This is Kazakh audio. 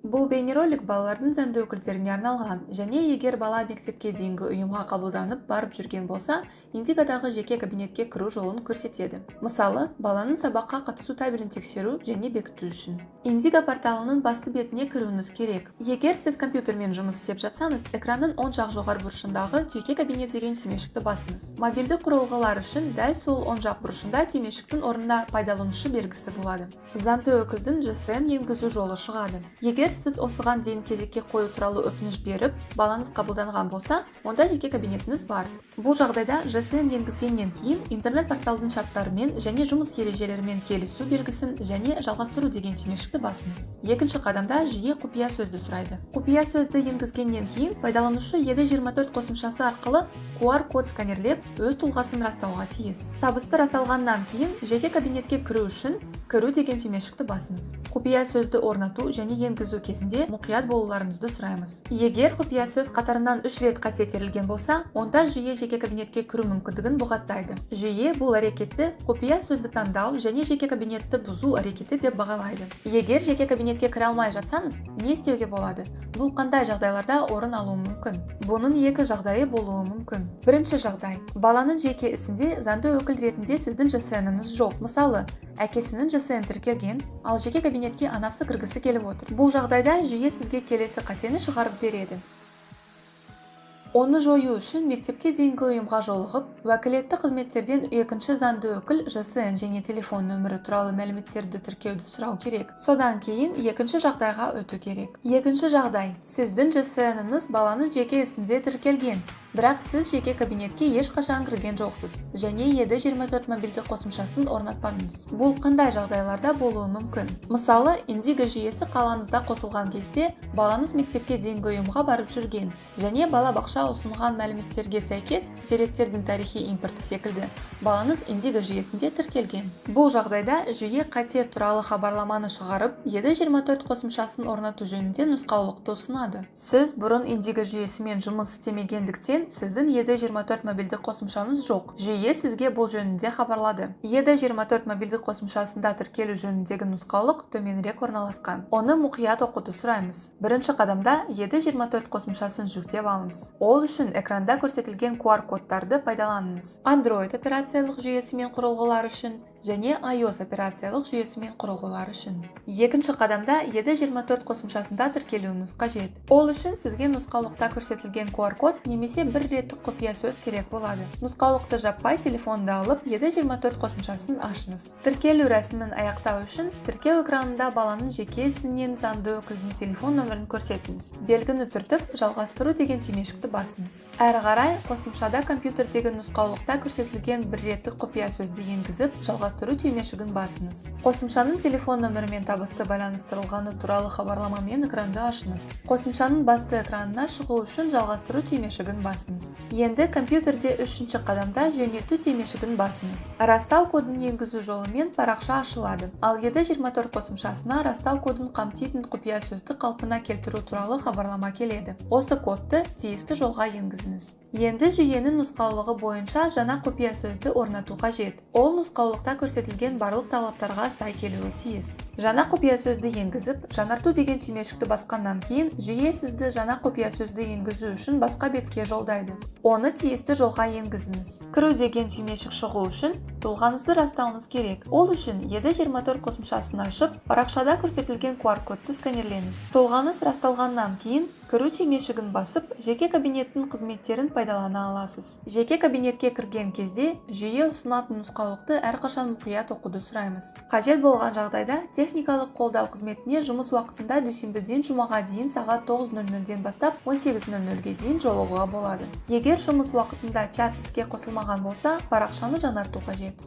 Бұл бейнеролик балалардың заңды өкілдеріне арналған, және егер бала мектепке дейінгі ұйымға қабылданып барып жүрген болса, Индигадағы жеке кабинетке кіру жолын көрсетеді. Мысалы, баланың сабаққа қатысу табелін тексеру және бекіту үшін. Индига порталының басты бетіне кіруіңіз керек. Егер сіз компьютермен жұмыс істеп жатсаңыз, экранның оң жақ жоғары бұрышындағы жеке кабинет деген түймешікті басыңыз. Мобильді құрылғылар үшін дәл сол оң жақ бұрышында түймешіктің орнында пайдаланушы белгісі болады. Заңды өкілдің GSM енгізу жолы шығады. Егер сіз осыған дейін кезекке қою туралы өтініш беріп, балаңыз қабылданған болса, онда жеке кабинетіңіз бар. Бұл жағдайда GSM енгізгеннен кейін интернет порталдың шарттарымен және жұмыс ережелерімен келісу белгісін және жалғастыру деген түймешікті басыңыз. Екінші қадамда жүйе құпия сөзді сұрайды. Құпия сөзді енгізгеннен кейін пайдаланушы Ed24 қосымшасы арқылы QR код сканерлеп, өз тұлғасын растауға тиіс. Табысты расталғаннан кейін жеке кабинетке кіру үшін кіру деген түймешікті басыңыз. Құпия сөзді орнату және енгізу кезінде мұқият болуларыңызды сұраймыз. Егер құпия сөз қатарынан 3 рет қате терілген болса, онда жүйе жеке кабинетке кіру мүмкіндігін бұғаттайды. Жүйе бұл әрекетті құпия сөзді таңдау және жеке кабинетті бұзу әрекеті деп бағалайды. Егер жеке кабинетке кіре алмай жатсаңыз, не істеуге болады? Бұл қандай жағдайларда орын алуы мүмкін? Бұның екі жағдайы болуы мүмкін. Бірінші жағдай: баланың жеке ісінде заңды өкіл ретінде сіздің GSM-іңіз жоқ. Мысалы, әкесінің GSM тіркелген, ал жеке кабинетке анасы кіргісі келіп отыр. Бұл жағдайда жүйе сізге келесі қатені шығарып береді. Оны жою үшін мектепке дейінгі ұйымға жолығып, уәкілетті қызметтерден екінші заңды өкіл GSM және телефон нөмірі туралы мәліметтерді тіркеуді сұрау керек. Содан кейін екінші жағдайға өту керек. Екінші жағдай: сіздің GSM-іңіз баланың жеке ісінде тіркелген, бірақ сіз жеке кабинетке ешқашан кірген жоқсыз және Ed24 мобильді қосымшасын орнатпадыңыз. Бұл қандай жағдайларда болуы мүмкін? Мысалы, Индига жүйесі қалаңызда қосылған кезде балаңыз мектепке дейінгі ұйымға барып жүрген және балабақша ұсынған мәліметтерге сәйкес деректердің тарихи импорты секілді балаңыз Индига жүйесінде тіркелген. Бұл жағдайда жүйе қате туралы хабарламаны шығарып, Ed24 қосымшасын орнату жөнінде нұсқаулықты ұсынады. Сіз бұрын Индига жүйесімен жұмыс істемегендіктен сіздің Ed24 мобильді қосымшаңыз жоқ. Жүйе сізге бұл жөнінде хабарлады. Ed24 мобильді қосымшасында тіркелу жөніндегі нұсқаулық төменірек орналасқан. Оны мұқият оқуды сұраймыз. Бірінші қадамда Ed24 қосымшасын жүктеп алыңыз. Ол үшін экранда көрсетілген QR кодтарды пайдаланыңыз. Android операциялық жүйесімен құрылғылар үшін және iOS операциялық жүйесімен құрылғылар үшін. Екінші қадамда Ed24 қосымшасында тіркелуіңіз қажет. Ол үшін сізге нұсқаулықта көрсетілген QR код немесе бір реттік құпия сөз керек болады. Нұсқаулықты жаппай телефонда алып, Ed24 қосымшасын ашыңыз. Тіркелу рәсімін аяқтау үшін тіркеу экранында баланың жеке ісінен заңды өкілдің телефон нөмірін көрсетіңіз. Белгіні түртіп, жалғастыру деген түймешікті басыңыз. Әрі қарай қосымшада компьютердегі нұсқаулықта көрсетілген бір реттік құпия сөзді енгізіп, жалғастыру түймешігін басыңыз. Қосымшаның телефон нөмірімен табысты байланыстырылғаны туралы хабарламамен экранды ашыңыз. Қосымшаның басты экранына шығу үшін жалғастыру түймешігін басыңыз. Енді компьютерде үшінші қадамда жөнелту түймешігін басыңыз. Растау кодын енгізу жолымен парақша ашылады. Ал Ed24 қосымшасына растау кодын қамтитын құпия сөзді қалпына келтіру туралы хабарлама келеді. Осы кодты тиісті жолға енгізіңіз. Енді жүйенің нұсқаулығы бойынша жаңа құпия сөзді орнату қажет. Ол нұсқаулықта көрсетілген барлық талаптарға сай келуі тиіс. Жаңа құпия сөзді енгізіп, жаңарту деген түймешікті басқаннан кейін, жүйе сізді жаңа құпия сөзді енгізу үшін басқа бетке жолдайды. Оны тиісті жолға енгізіңіз. Кіру деген түймешік шығу үшін тұлғаңызды растауыңыз керек. Ол үшін Ed24 қосымшасын ашып, парақшада көрсетілген QR кодты сканерлеңіз. Тұлғаңыз расталғаннан кейін кіру түймешігін басып, жеке кабинеттің қызметтерін пайдалана аласыз. Жеке кабинетке кірген кезде жүйе ұсынатын нұсқаулықты әрқашан мұқият оқуды сұраймыз. Қажет болған жағдайда техникалық қолдау қызметіне жұмыс уақытында дүйсенбіден жұмаға дейін сағат 9:00-ден бастап 18:00-ге дейін жолығуға болады. Егер жұмыс уақытында чат іске қосылмаған болса, парақшаны жаңарту қажет.